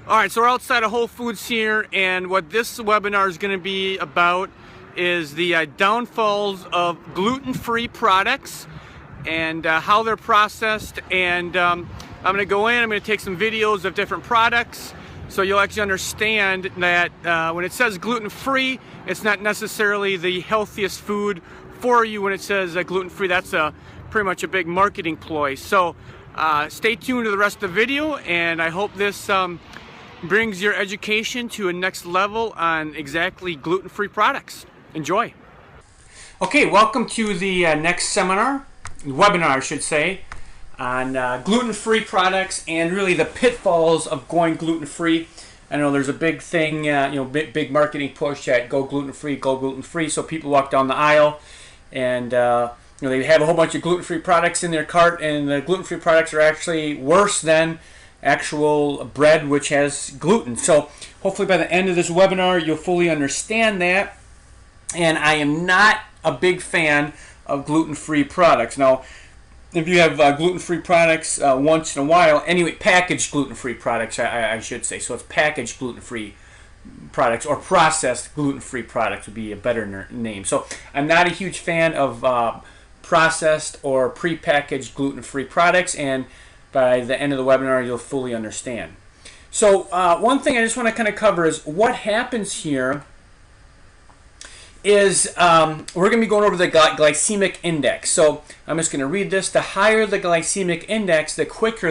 All right, so we're outside of Whole Foods here, and what this webinar is going to be about is the downfalls of gluten-free products and how they're processed. And I'm going to go in, I'm going to take some videos of different products so you'll actually understand that when it says gluten-free, it's not necessarily the healthiest food for you. When it says gluten-free, that's pretty much a big marketing ploy. So stay tuned to the rest of the video, and I hope this brings your education to a next level on exactly gluten-free products. Enjoy. Okay, welcome to the next webinar, I should say, on gluten-free products and really the pitfalls of going gluten-free. I know there's a big thing, big marketing push at go gluten-free. So people walk down the aisle and they have a whole bunch of gluten-free products in their cart, and the gluten-free products are actually worse than actual bread which has gluten. So hopefully by the end of this webinar you'll fully understand that. And I am not a big fan of gluten-free products. Now, if you have gluten-free products once in a while, anyway, packaged gluten-free products, I should say. So it's packaged gluten-free products, or processed gluten-free products would be a better name. So I'm not a huge fan of processed or pre-packaged gluten-free products, and by the end of the webinar you'll fully understand. So one thing I just want to kind of cover is what happens here is we're going to be going over the glycemic index. So I'm just going to read this. The higher the glycemic index, the quicker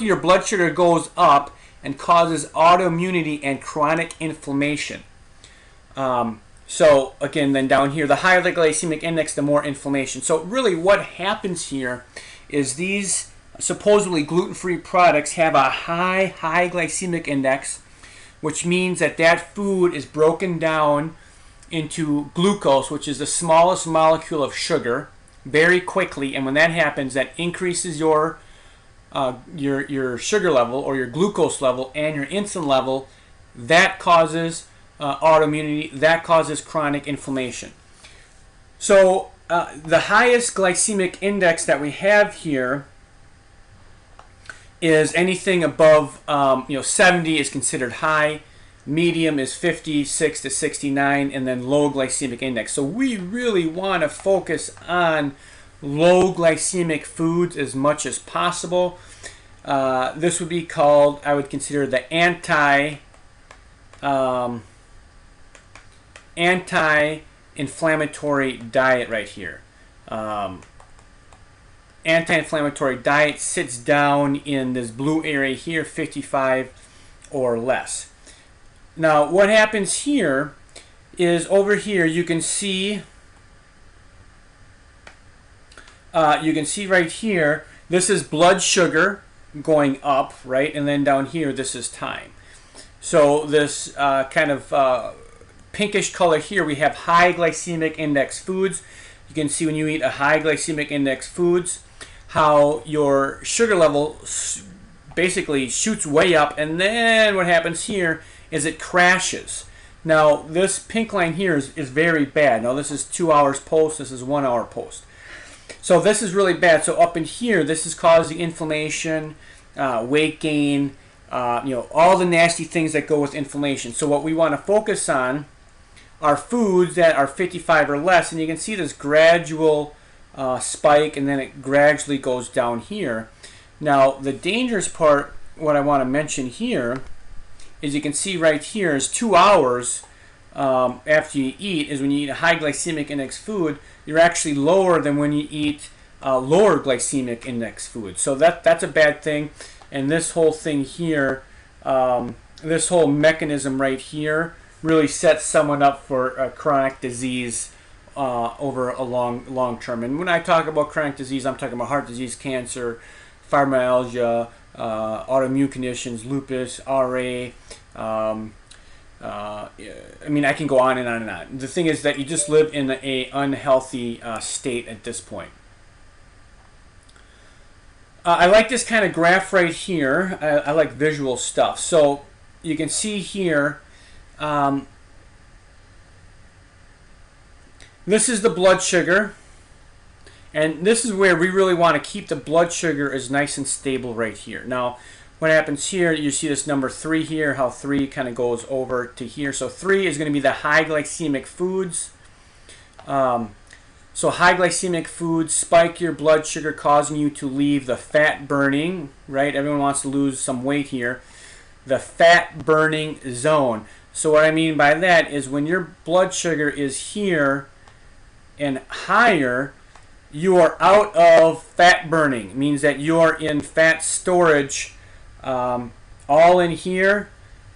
your blood sugar goes up and causes autoimmunity and chronic inflammation. So again, then down here, the higher the glycemic index, the more inflammation. So really what happens here is these supposedly gluten-free products have a high glycemic index, which means that food is broken down into glucose, which is the smallest molecule of sugar, very quickly. And when that happens, that increases your sugar level, or your glucose level, and your insulin level. That causes autoimmunity, that causes chronic inflammation. So the highest glycemic index that we have here is anything above 70 is considered high, medium is 56 to 69, and then low glycemic index. So we really want to focus on low glycemic foods as much as possible. This would be called, I would consider, the anti-inflammatory diet right here. Anti-inflammatory diet sits down in this blue area here, 55 or less. Now what happens here is over here you can see right here, this is blood sugar going up, right? And then down here this is time. So this kind of pinkish color here, we have high glycemic index foods. You can see when you eat a high glycemic index foods, how your sugar level basically shoots way up, and then what happens here is it crashes. Now this pink line here is very bad. Now this is 2 hours post, this is 1 hour post. So this is really bad. So up in here, this is causing inflammation, weight gain, all the nasty things that go with inflammation. So what we want to focus on are foods that are 55 or less, and you can see this gradual spike, and then it gradually goes down here. Now the dangerous part, what I want to mention here, is you can see right here is 2 hours after you eat, is when you eat a high glycemic index food, you're actually lower than when you eat lower glycemic index food. So that's a bad thing. And this whole thing here, this whole mechanism right here, really sets someone up for a chronic disease over a long term. And when I talk about chronic disease, I'm talking about heart disease, cancer, fibromyalgia, autoimmune conditions, lupus, RA. I mean, I can go on and on and on. The thing is that you just live in an unhealthy state at this point. I like this kind of graph right here. I like visual stuff. So you can see here, this is the blood sugar. And this is where we really want to keep the blood sugar as nice and stable right here. Now, what happens here, you see this number 3 here, how 3 kind of goes over to here. So 3 is going to be the high glycemic foods. So high glycemic foods spike your blood sugar, causing you to leave the fat burning, right? Everyone wants to lose some weight here. The fat burning zone. So what I mean by that is when your blood sugar is here and higher, you are out of fat burning. It means that you are in fat storage. All in here,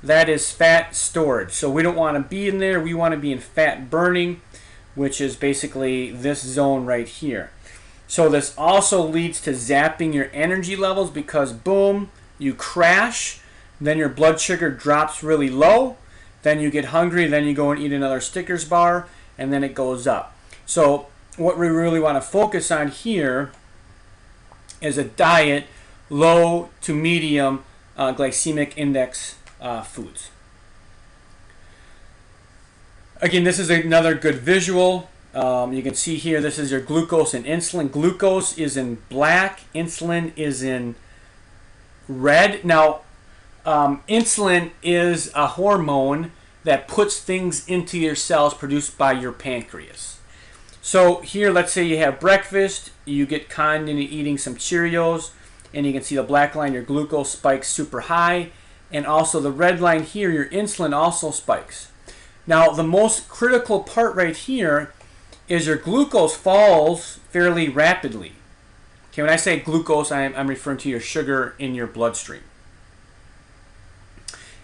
that is fat storage. So we don't want to be in there. We want to be in fat burning, which is basically this zone right here. So this also leads to zapping your energy levels because boom, you crash, then your blood sugar drops really low, then you get hungry, then you go and eat another Snickers bar, and then it goes up. So what we really want to focus on here is a diet low to medium glycemic index foods. Again, this is another good visual. You can see here, this is your glucose and insulin. Glucose is in black, insulin is in red. Now, insulin is a hormone that puts things into your cells produced by your pancreas. So here, let's say you have breakfast, you get conned into eating some Cheerios, and you can see the black line, your glucose spikes super high, and also the red line here, your insulin also spikes. Now, the most critical part right here is your glucose falls fairly rapidly. Okay, when I say glucose, I'm referring to your sugar in your bloodstream.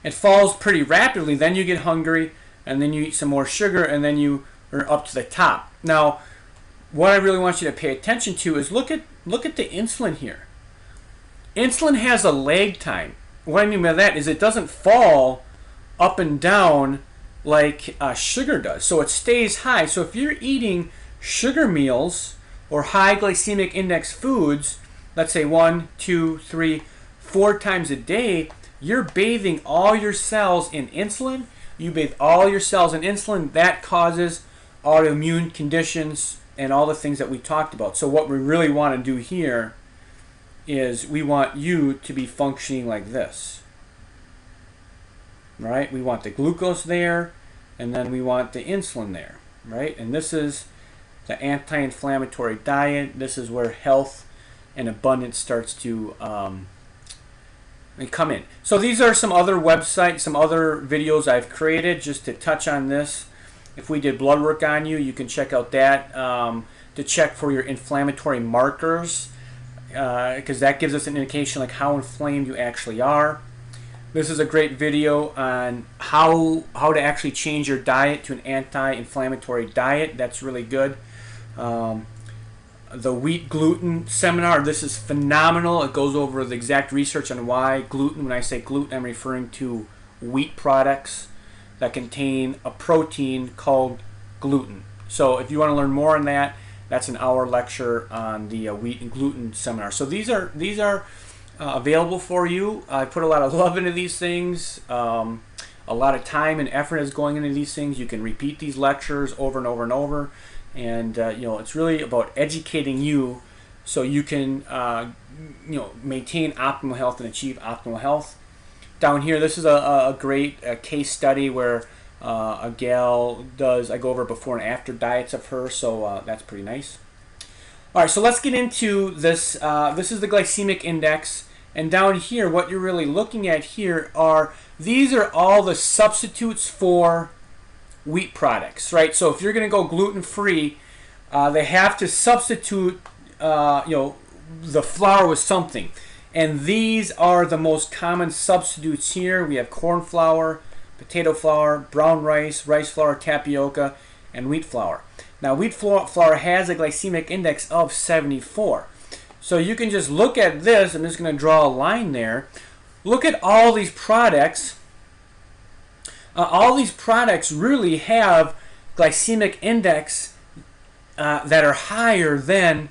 It falls pretty rapidly, then you get hungry, and then you eat some more sugar, and then you are up to the top. Now, what I really want you to pay attention to is look at the insulin here. Insulin has a lag time. What I mean by that is it doesn't fall up and down like sugar does. So it stays high. So if you're eating sugar meals or high glycemic index foods, let's say 1, 2, 3, 4 times a day, you're bathing all your cells in insulin. You bathe all your cells in insulin. That causes autoimmune conditions and all the things that we talked about. So what we really want to do here is we want you to be functioning like this. Right? We want the glucose there, and then we want the insulin there, right? And this is the anti-inflammatory diet. This is where health and abundance starts to come in. So these are some other websites, some other videos I've created just to touch on this. If we did blood work on you, you can check out that to check for your inflammatory markers, because that gives us an indication like how inflamed you actually are. This is a great video on how to actually change your diet to an anti-inflammatory diet. That's really good. The wheat gluten seminar, this is phenomenal. It goes over the exact research on why gluten. When I say gluten, I'm referring to wheat products that contain a protein called gluten. So if you want to learn more on that, that's an hour lecture on the wheat and gluten seminar. So these are available for you. I put a lot of love into these things. A lot of time and effort is going into these things. You can repeat these lectures over and over and over. And it's really about educating you so you can maintain optimal health and achieve optimal health. Down here, this is a great case study where a gal I go over before and after diets of her, so that's pretty nice. All right, so let's get into this. This is the glycemic index, and down here, what you're really looking at here these are all the substitutes for wheat products, right? So if you're going to go gluten-free, they have to substitute, the flour with something, and these are the most common substitutes here. We have corn flour, potato flour, brown rice, rice flour, tapioca, and wheat flour. Now, wheat flour has a glycemic index of 74. So you can just look at this. I'm just going to draw a line there. Look at all these products. All these products really have glycemic index that are higher than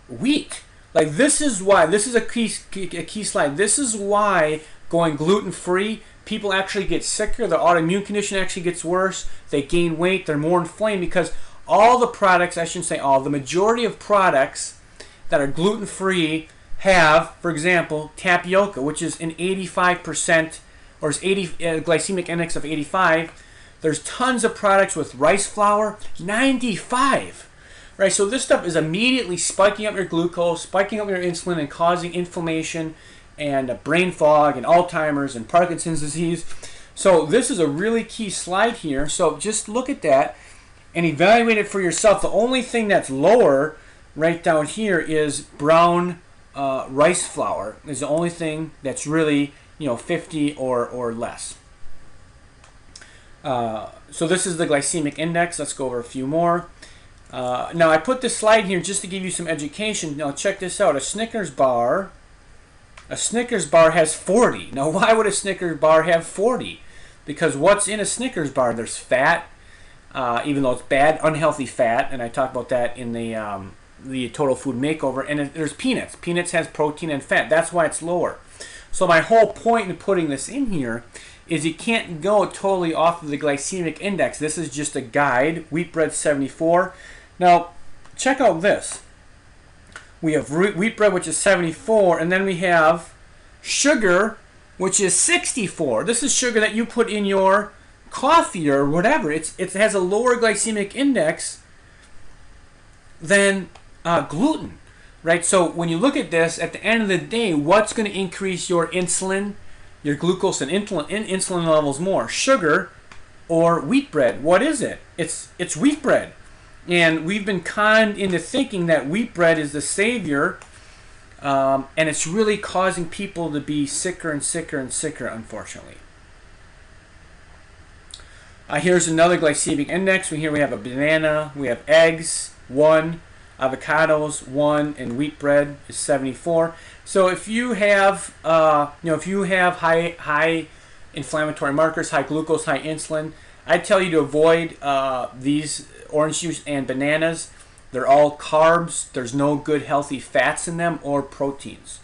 wheat. Like, this is why, this is a key slide. This is why going gluten-free, people actually get sicker. Their autoimmune condition actually gets worse. They gain weight. They're more inflamed because all the products, I shouldn't say all, the majority of products that are gluten-free have, for example, tapioca, which is an 85% or is 80 glycemic index of 85. There's tons of products with rice flour, 95. Right, so this stuff is immediately spiking up your glucose, spiking up your insulin, and causing inflammation and brain fog and Alzheimer's and Parkinson's disease. So this is a really key slide here. So just look at that and evaluate it for yourself. The only thing that's lower right down here is brown rice flour. Is the only thing that's really 50 or less. So this is the glycemic index. Let's go over a few more. Now I put this slide here just to give you some education. Now check this out. A Snickers bar has 40. Now why would a Snickers bar have 40? Because what's in a Snickers bar? There's fat, even though it's bad, unhealthy fat, and I talk about that in the Total Food Makeover. And there's peanuts. Peanuts has protein and fat. That's why it's lower. So my whole point in putting this in here is you can't go totally off of the glycemic index. This is just a guide. Wheat bread 74. Now check out this. We have wheat bread, which is 74, and then we have sugar, which is 64. This is sugar that you put in your coffee or whatever. It has a lower glycemic index than gluten, right? So when you look at this, at the end of the day, what's going to increase your insulin, your glucose and insulin levels more? Sugar or wheat bread? What is it? It's wheat bread. And we've been conned into thinking that wheat bread is the savior, and it's really causing people to be sicker and sicker and sicker, unfortunately. Here's another glycemic index. Here we have a banana, we have eggs, 1, avocados, 1, and wheat bread is 74. So if you have, if you have high inflammatory markers, high glucose, high insulin, I'd tell you to avoid these orange juice and bananas. They're all carbs. There's no good healthy fats in them or proteins.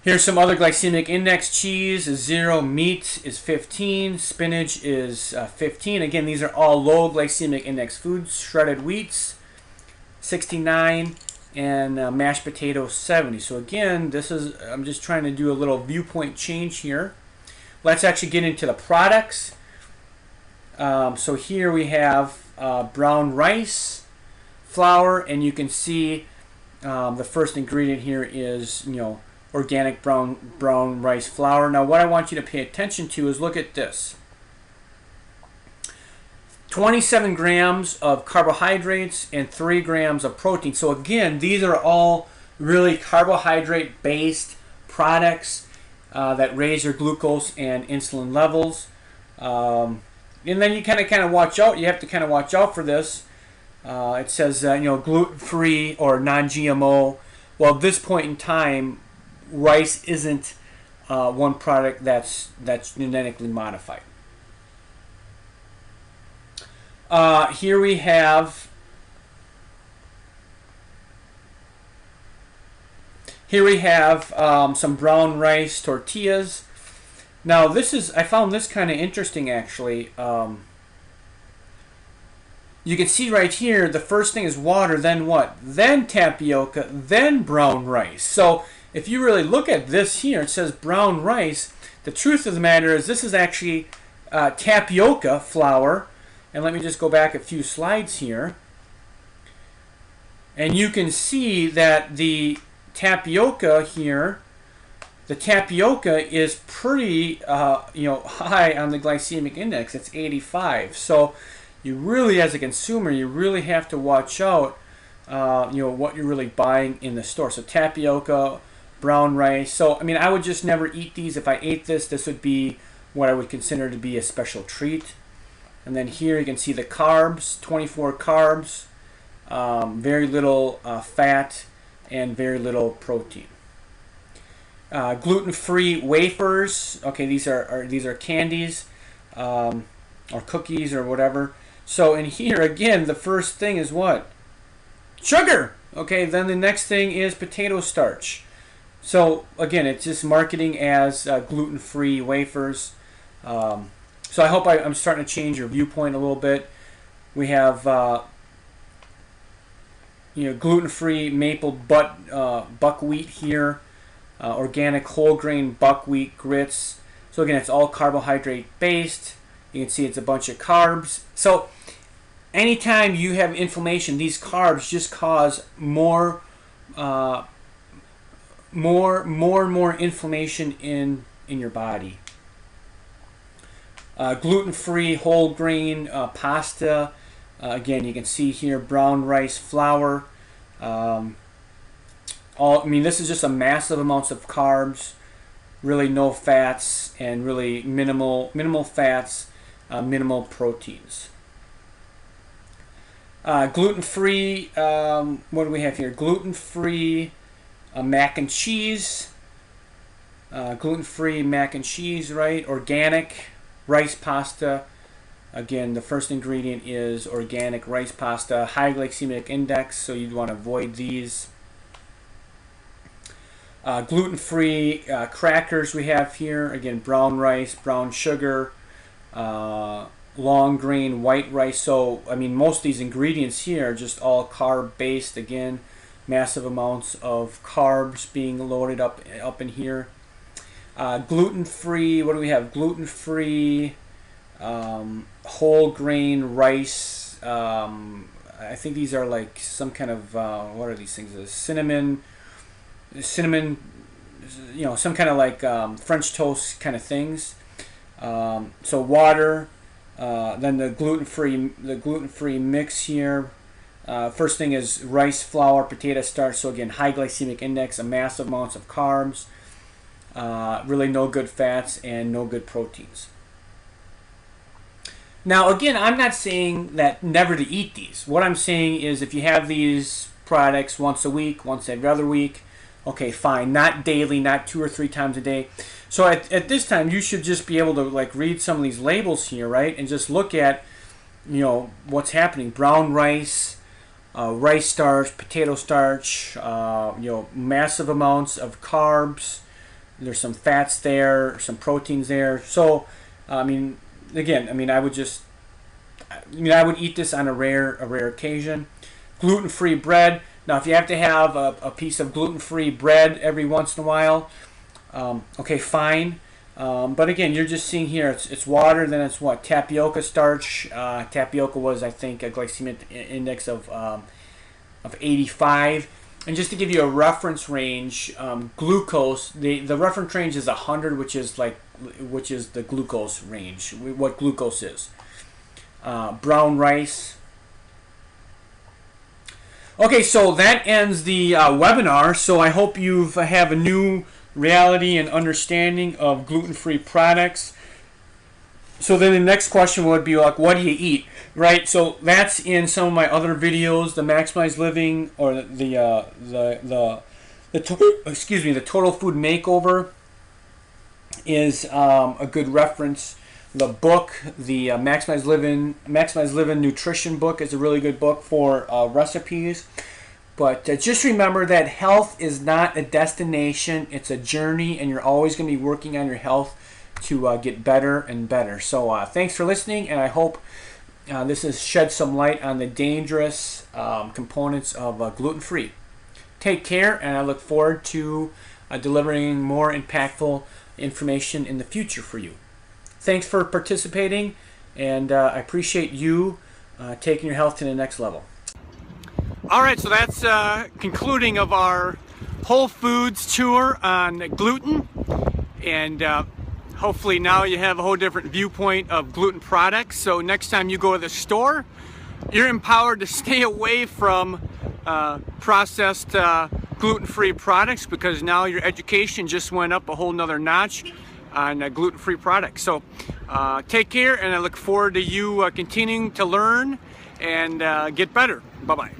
Here's some other glycemic index. Cheese is 0, meat is 15, spinach is 15. Again, these are all low glycemic index foods. Shredded wheats 69 and mashed potatoes 70. So again, I'm just trying to do a little viewpoint change here. Let's actually get into the products. So here we have brown rice flour, and you can see the first ingredient here is organic brown rice flour. Now what I want you to pay attention to is look at this. 27 grams of carbohydrates and 3 grams of protein. So again, these are all really carbohydrate based products that raise your glucose and insulin levels. And then you kind of watch out. You have to kind of watch out for this. It says gluten-free or non-GMO. Well, at this point in time, rice isn't one product that's genetically modified. Here we have some brown rice tortillas. Now I found this kind of interesting actually. You can see right here, the first thing is water, then what? Then tapioca, then brown rice. So if you really look at this here, it says brown rice. The truth of the matter is this is actually tapioca flour. And let me just go back a few slides here. And you can see that the tapioca here, the tapioca is pretty high on the glycemic index. It's 85. So you really, as a consumer, you really have to watch out what you're really buying in the store. So tapioca, brown rice. So I mean, I would just never eat these. If I ate this would be what I would consider to be a special treat. And then here you can see the carbs, 24 carbs, very little fat, and very little protein. Gluten-free wafers. Okay, these are candies or cookies or whatever. So in here again, the first thing is what? Sugar. Okay, then the next thing is potato starch. So again, it's just marketing as gluten-free wafers. So I hope I'm starting to change your viewpoint a little bit. We have gluten-free maple buckwheat here, organic whole grain buckwheat grits. So again, it's all carbohydrate based. You can see it's a bunch of carbs. So anytime you have inflammation, these carbs just cause more inflammation in your body. Gluten-free whole grain pasta. Again, you can see here brown rice flour. This is just a massive amounts of carbs, really no fats, and really minimal fats, minimal proteins. Gluten-free. What do we have here? Gluten-free mac and cheese. Gluten-free mac and cheese, right? Organic rice pasta. Again, the first ingredient is organic rice pasta, high glycemic index, so you'd want to avoid these. Gluten-free crackers we have here. Again, brown rice, brown sugar, long grain white rice. So, most of these ingredients here are just all carb-based. Again, massive amounts of carbs being loaded up in here. Gluten-free, what do we have? Gluten-free whole grain rice. I think these are like some kind of what are these things? Cinnamon, some kind of like French toast kind of things. So water, then the gluten-free mix here. First thing is rice flour, potato starch. So again, high glycemic index, a massive amounts of carbs, really no good fats and no good proteins. Now, again, I'm not saying that never to eat these. What I'm saying is if you have these products once a week, once every other week, okay, fine. Not daily, not 2 or 3 times a day. So at this time, you should just be able to read some of these labels here, right? And just look at, what's happening. Brown rice, rice starch, potato starch, massive amounts of carbs. There's some fats there, some proteins there. So, again, I would eat this on a rare occasion. Gluten-free bread. Now, if you have to have a piece of gluten-free bread every once in a while, okay, fine. But again, you're just seeing here, it's water, then it's what? Tapioca starch. Tapioca was, I think, a glycemic index of 85. And just to give you a reference range, glucose, the reference range is 100, which is the glucose range, what glucose is. Brown rice. Okay, so that ends the webinar. So I hope you have a new reality and understanding of gluten-free products. So then the next question would be what do you eat, right? So that's in some of my other videos, the Maximize Living or the Total Food Makeover is a good reference. The book, the Maximize Living Nutrition book, is a really good book for recipes. But just remember that health is not a destination; it's a journey, and you're always going to be working on your health to get better and better. So thanks for listening, and I hope this has shed some light on the dangerous components of gluten-free. Take care, and I look forward to delivering more impactful information in the future for you. Thanks for participating, and I appreciate you taking your health to the next level. All right, so that's concluding of our Whole Foods tour on gluten, and hopefully now you have a whole different viewpoint of gluten products. So next time you go to the store, you're empowered to stay away from processed gluten-free products, because now your education just went up a whole nother notch on gluten-free products. So take care, and I look forward to you continuing to learn and get better. Bye-bye.